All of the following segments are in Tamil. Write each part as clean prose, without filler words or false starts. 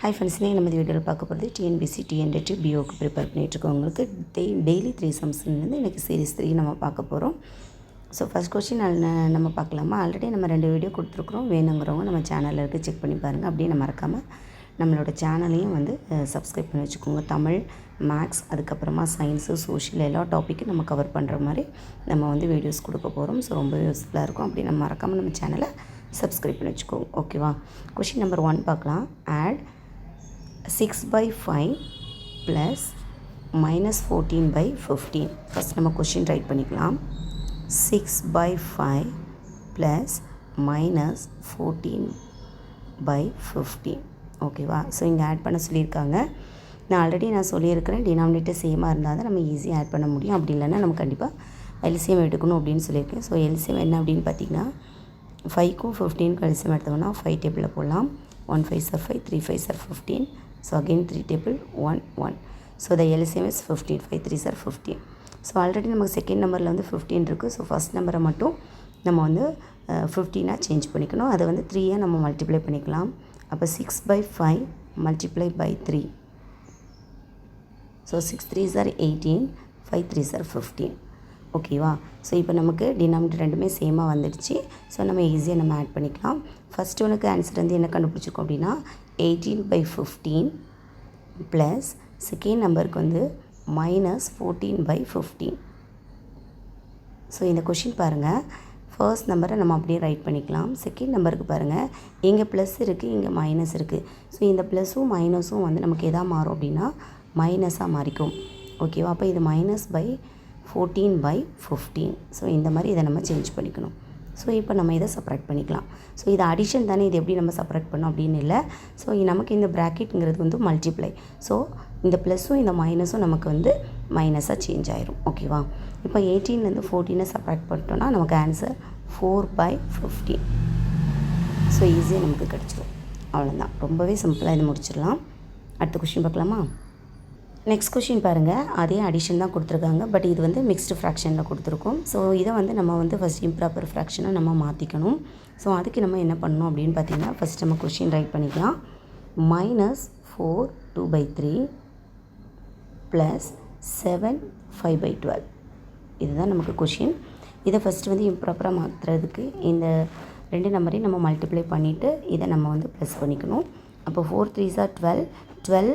ஹாய் ஃப்ரெண்ட்ஸ், நீங்கள் நம்ம வீடியோவில் பார்க்க போகிறது டிஎன்பிசி டிஎன்டெட் பிஓக்கு ப்ரிப்பேர் பண்ணிகிட்ருக்கவங்களுக்கு டெய்லி 3 சம்ஸ்லேருந்து இன்றைக்கி சீரிஸ் 3 நம்ம பார்க்க போகிறோம். ஸோ ஃபஸ்ட் கொஸ்டின் நம்ம பார்க்கலாமா? ஆல்ரெடி நம்ம 2 வீடியோ கொடுத்துருக்குறோம். வேணுங்கிறவங்க நம்ம சேனலில் இருக்க செக் பண்ணி பாருங்கள். அப்படியே நம்ம மறக்காமல் நம்மளோட சேனலையும் சப்ஸ்கிரைப் பண்ணி வச்சுக்கோங்க. தமிழ், மேக்ஸ், அதுக்கப்புறமா சயின்ஸு, சோஷியல் எல்லா டாப்பிக்கும் நம்ம கவர் பண்ணுற மாதிரி நம்ம வீடியோஸ் கொடுக்க போகிறோம். ஸோ ரொம்ப யூஸ்ஃபுல்லாக இருக்கும். அப்படி நம்ம மறக்காமல் நம்ம சேனலை சப்ஸ்கிரைப் பண்ணி வச்சுக்கோங்க. ஓகேவா? கொஸ்டின் நம்பர் 1 பார்க்கலாம். Add 6/5 plus -14/15. ஃபஸ்ட் நம்ம கொஷின் ரைட் பண்ணிக்கலாம். 6/5 plus -14/15. ஓகேவா? ஸோ இங்கே ஆட் பண்ண சொல்லியிருக்காங்க. நான் சொல்லியிருக்கிறேன், டினாமினேட்டர் சேமாக இருந்தால் தான் நம்ம ஈஸியாக ஆட் பண்ண முடியும். அப்படி இல்லைன்னா நம்ம கண்டிப்பாக எல்சிஎம் எடுக்கணும் அப்படின்னு சொல்லியிருக்கேன். ஸோ எல்சிஎம் என்ன அப்படின்னு பார்த்தீங்கன்னா 5க்கும் 15க்கும் எல்சிஎம் எடுத்தோம்னா 5 டேபிளில் போடலாம். 1 5s are 5, 3 5s are 15. So again 3 table 1 1. So the LCM is 15. 5 3s are 15. So already நமக்கு செகண்ட் நம்பரில் 15 இருக்குது. ஸோ ஃபஸ்ட் நம்பரை மட்டும் நம்ம 15ஆக சேஞ்ச் பண்ணிக்கணும். அதை 3ஆக நம்ம மல்டிப்ளை பண்ணிக்கலாம். அப்போ 6/5 multiply by 3. So 6 3s are 18, 5 3s are 15. ஓகேவா? ஸோ இப்போ நமக்கு டினாமினேட்டர் ரெண்டுமே சேமாக வந்துடுச்சு. ஸோ நம்ம ஈஸியாக நம்ம ஆட் பண்ணிக்கலாம். ஃபஸ்ட்டு உனக்கு ஆன்சர் என்ன கண்டுபிடிச்சிருக்கோம் அப்படின்னா 18/15 ப்ளஸ் செகண்ட் நம்பருக்கு -14/15. ஸோ இந்த கொஷின் பாருங்கள், ஃபர்ஸ்ட் நம்பரை நம்ம அப்படியே ரைட் பண்ணிக்கலாம். செகண்ட் நம்பருக்கு பாருங்கள், இங்கே ப்ளஸ் இருக்குது, இங்கே மைனஸ் இருக்குது. ஸோ இந்த ப்ளஸும் மைனஸும் நமக்கு எதாக மாறும் அப்படின்னா மைனஸாக மாறிக்கும். ஓகேவா? அப்போ இது -14/15. ஸோ இந்த மாதிரி இதை நம்ம சேஞ்ச் பண்ணிக்கணும். ஸோ இப்போ நம்ம இதை செப்பரேட் பண்ணிக்கலாம். ஸோ இது அடிஷன் தானே, இது எப்படி நம்ம செப்பரேட் பண்ணோம் அப்படின்னு இல்லை. ஸோ நமக்கு இந்த ப்ராக்கெட்டுங்கிறது மல்டிப்ளை. ஸோ இந்த ப்ளஸும் இந்த மைனஸும் நமக்கு மைனஸாக சேஞ்ச் ஆயிரும். ஓகேவா? இப்போ 18லேருந்து 14 செப்பரேட் பண்ணிட்டோன்னா நமக்கு ஆன்சர் 4/15. ஸோ ஈஸியாக நமக்கு கிடச்சிடும். அவ்வளோதான், ரொம்பவே சிம்பிளாக இது முடிச்சிடலாம். அடுத்த கொஷின் பார்க்கலாமா? நெக்ஸ்ட் கொஷின் பாருங்கள், அதே அடிஷன் தான் கொடுத்துருக்காங்க. பட் இது மிக்ஸ்டு ஃப்ராக்ஷனில் கொடுத்துருக்கோம். ஸோ இதை நம்ம ஃபஸ்ட் இம்ப்ராப்பர் ஃப்ராக்ஷனை நம்ம மாற்றிக்கணும். ஸோ அதுக்கு நம்ம என்ன பண்ணணும் அப்படின்னு பார்த்தீங்கன்னா, ஃபஸ்ட் நம்ம கொஷின் ரைட் பண்ணிக்கலாம். -4 2/3 ப்ளஸ் 7 5/12. இதுதான் நமக்கு கொஷின். இதை ஃபஸ்ட்டு இம்ப்ராப்பராக மாற்றுறதுக்கு இந்த 2 நம்பரையும் நம்ம மல்டிப்ளை பண்ணிவிட்டு இதை நம்ம ப்ளஸ் பண்ணிக்கணும். அப்போ 4 3s are 12. 12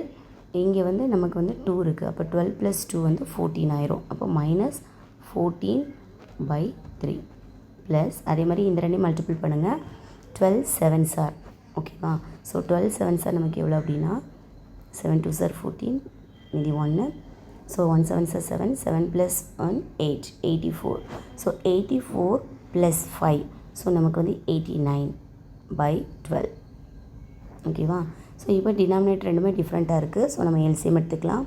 இங்கே நமக்கு 2 இருக்குது. அப்போ 12 + 2 14 ஆயிரும். அப்போ -14/3 ப்ளஸ் அதே மாதிரி இந்த 2 மல்டிபிள் பண்ணுங்கள். 12 7s are. ஓகேவா? ஸோ 12 7s are நமக்கு எவ்வளோ அப்படின்னா 7 2s are 14, மீதி 1. So 1 7s are 7, 7 + 1 8, 84. So 84 + 5. So நமக்கு 89/12. ஓகேவா? ஸோ இப்போ டினாமினேட்டர் ரெண்டுமே டிஃப்ரெண்ட்டாக இருக்குது. ஸோ நம்ம எல்சிஎம் எடுத்துக்கலாம்.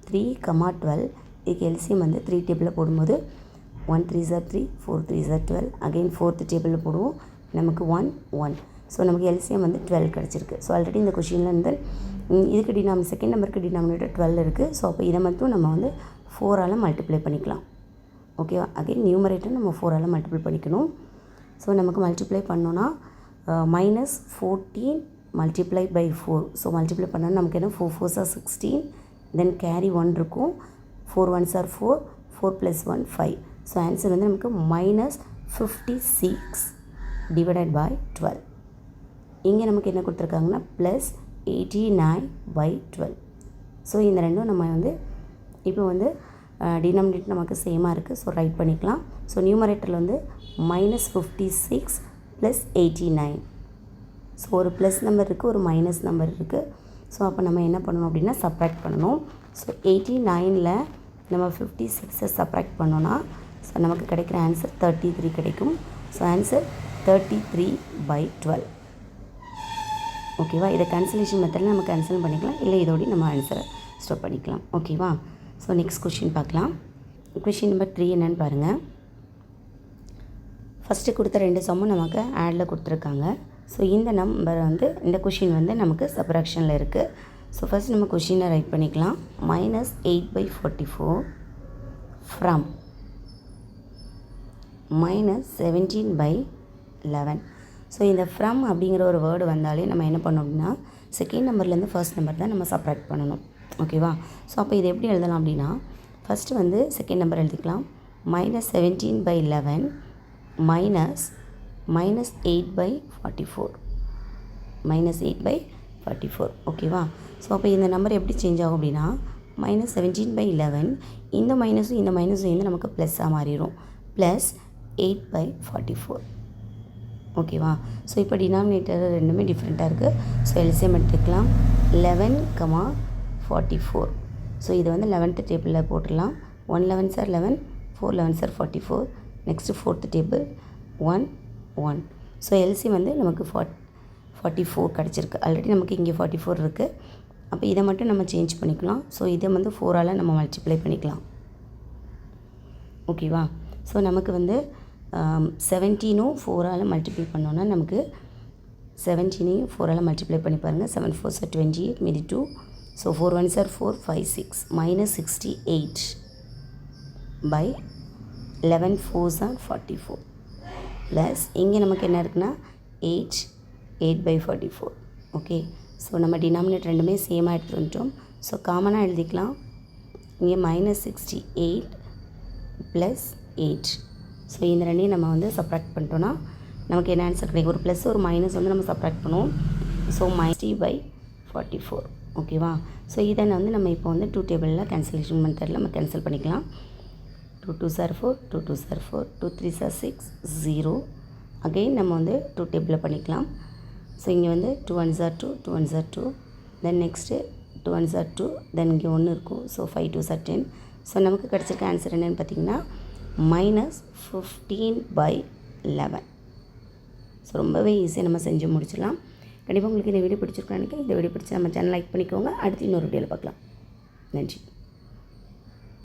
3, 12. இதுக்கு எல்சிஎம் 3 டேபிளில் போடும்போது 1 3s are 3, 4 3s are 12. Again 4th டேபிளில் போடுவோம், நமக்கு 1 1. ஸோ நமக்கு எல்சிஎம் 12 கிடச்சிருக்கு. ஸோ ஆல்ரெடி இந்த கொஷினில் இதுக்கு செகண்ட் நம்பருக்கு டினாமினேட்டர் 12 இருக்குது. ஸோ அப்போ இதை மட்டும் நம்ம 4ஆல் மல்டிப்ளை பண்ணிக்கலாம். ஓகேவா? அகெயின் நியூமரேட்டர் நம்ம 4ஆல் மல்டிப்ளை பண்ணிக்கணும். ஸோ நமக்கு மல்டிப்ளை பண்ணோன்னா -14 multiply by 4. ஸோ மல்டிப்ளை பண்ணால் நமக்கு 4 4s are 16. தென் கேரி 1 இருக்கும். 4 1s are 4, 4 + 1 5. ஸோ ஆன்சர் நமக்கு -56 / 12. இங்கே நமக்கு என்ன கொடுத்துருக்காங்கன்னா +89/12. ஸோ இந்த ரெண்டும் நம்ம இப்போ டினாமினேட்டர் நமக்கு சேமாக இருக்குது. ஸோ ரைட் பண்ணிக்கலாம். ஸோ நியூமரேட்டரில் -56 + 89. ஸோ ஒரு ப்ளஸ் நம்பர் இருக்குது, ஒரு மைனஸ் நம்பர் இருக்குது. ஸோ அப்போ நம்ம என்ன பண்ணணும் அப்படின்னா சப்ராக்ட் பண்ணணும். ஸோ 89ல் நம்ம 56 சப்ராக்ட் பண்ணோன்னா ஸோ நமக்கு கிடைக்கிற ஆன்சர் 33 கிடைக்கும். So answer 33/12. ஓகேவா? இதை கேன்சலேஷன் மெத்தடில் நம்ம கேன்சல் பண்ணிக்கலாம், இல்லை இதோடய நம்ம ஆன்சரை ஸ்டாப் பண்ணிக்கலாம். ஓகேவா? ஸோ நெக்ஸ்ட் கொஷின் பார்க்கலாம். கொஷின் நம்பர் 3 என்னென்னு பாருங்கள். ஃபஸ்ட்டு கொடுத்த 2 சம்மும் நமக்கு ஆடில் கொடுத்துருக்காங்க. ஸோ இந்த நம்பர் இந்த கொஷின் நமக்கு சப்ராக்ஷனில் இருக்குது. ஸோ ஃபஸ்ட் நம்ம கொஷினை ரைட் பண்ணிக்கலாம். -8/44 ஃப்ரம் -17/11. ஸோ இந்த ஃப்ரம் அப்படிங்கிற ஒரு வேர்டு வந்தாலே நம்ம என்ன பண்ணோம் அப்படின்னா செகண்ட் நம்பர்லேருந்து ஃபர்ஸ்ட் நம்பர் தான் நம்ம சப்ராக்ட் பண்ணணும். ஓகேவா? ஸோ அப்போ இது எப்படி எழுதலாம் அப்படின்னா, ஃபஸ்ட்டு வந்து செகண்ட் நம்பர் எழுதிக்கலாம். -17/11 -8/44 -8/44. ஓகேவா? ஸோ அப்போ இந்த நம்பர் எப்படி சேஞ்ச் ஆகும் அப்படின்னா, -17/11 இந்த மைனஸும் இந்த மைனஸும் சேர்ந்து நமக்கு ப்ளஸ்ஸாக மாறிடும். +8/44. ஓகேவா? ஸோ இப்போ டினாமினேட்டர் ரெண்டுமே டிஃப்ரெண்ட்டாக இருக்குது. ஸோ எல்சிஎம் எடுத்துக்கலாம். 11,44. ஸோ இது வந்து 11th டேபிளில் போட்டுடலாம். 1 11s are 11, 4 11s are 44. Next 4th table 1 1. So LCM வந்து நமக்கு 44 கிடச்சிருக்கு. ஆல்ரெடி நமக்கு இங்கே 44 இருக்குது. அப்போ இதை மட்டும் நம்ம சேஞ்ச் பண்ணிக்கலாம். ஸோ இதை வந்து 4ஆல் நம்ம மல்டிப்ளை பண்ணிக்கலாம். ஓகேவா? ஸோ நமக்கு வந்து 17ம் 4ஆல் மல்டிப்ளை பண்ணோன்னா நமக்கு 17ஐயும் 4ஆல் மல்டிப்ளை பண்ணி பாருங்கள். 7 4s are 28, மீதி 2. So 4 1s are 4, 5 6 -68/11 4s are 44. Plus இங்கே நமக்கு என்ன இருக்குன்னா 8/44. ஓகே. ஸோ நம்ம டினாமினேட்டர் ரெண்டுமே சேமாக எடுத்துகிட்டு வந்துட்டோம். ஸோ காமனாக எழுதிக்கலாம். இங்கே -68 + 8. ஸோ இந்த ரெண்டையும் நம்ம வந்து சப்ராக்ட் பண்ணிட்டோன்னா நமக்கு என்ன ஆன்சர் கிடைக்கும்? ஒரு ப்ளஸ் ஒரு மைனஸ் வந்து நம்ம சப்ராக்ட் பண்ணுவோம். ஸோ -60/44. ஓகேவா? ஸோ இதை வந்து நம்ம இப்போ வந்து 2 டேபிளில் கேன்சலேஷன் மெத்தடில் நம்ம கேன்சல் பண்ணிக்கலாம். 2 2s are 4, 2 2s are 4, 2 3s are 6, 0. Again நம்ம வந்து 2 டேபிளில் பண்ணிக்கலாம். ஸோ இங்கே வந்து 2 1s are 2, 2 1s are 2. Then next 2 1s are 2. தென் இங்கே 1 இருக்கும். So 5 2s are 10. ஸோ நமக்கு கிடச்சிருக்க ஆன்சர் என்னென்னு பார்த்தீங்கன்னா -15/11. ஸோ ரொம்பவே ஈஸியாக நம்ம செஞ்சு முடிச்சிடலாம். கண்டிப்பாக உங்களுக்கு இந்த வீடியோ பிடிச்சிருக்கான்னு இந்த வீடியோ பிடிச்சி நம்ம சேனல் லைக் பண்ணிக்கோங்க. அடுத்து இன்னொரு வீடியோவில் பார்க்கலாம். நன்றி.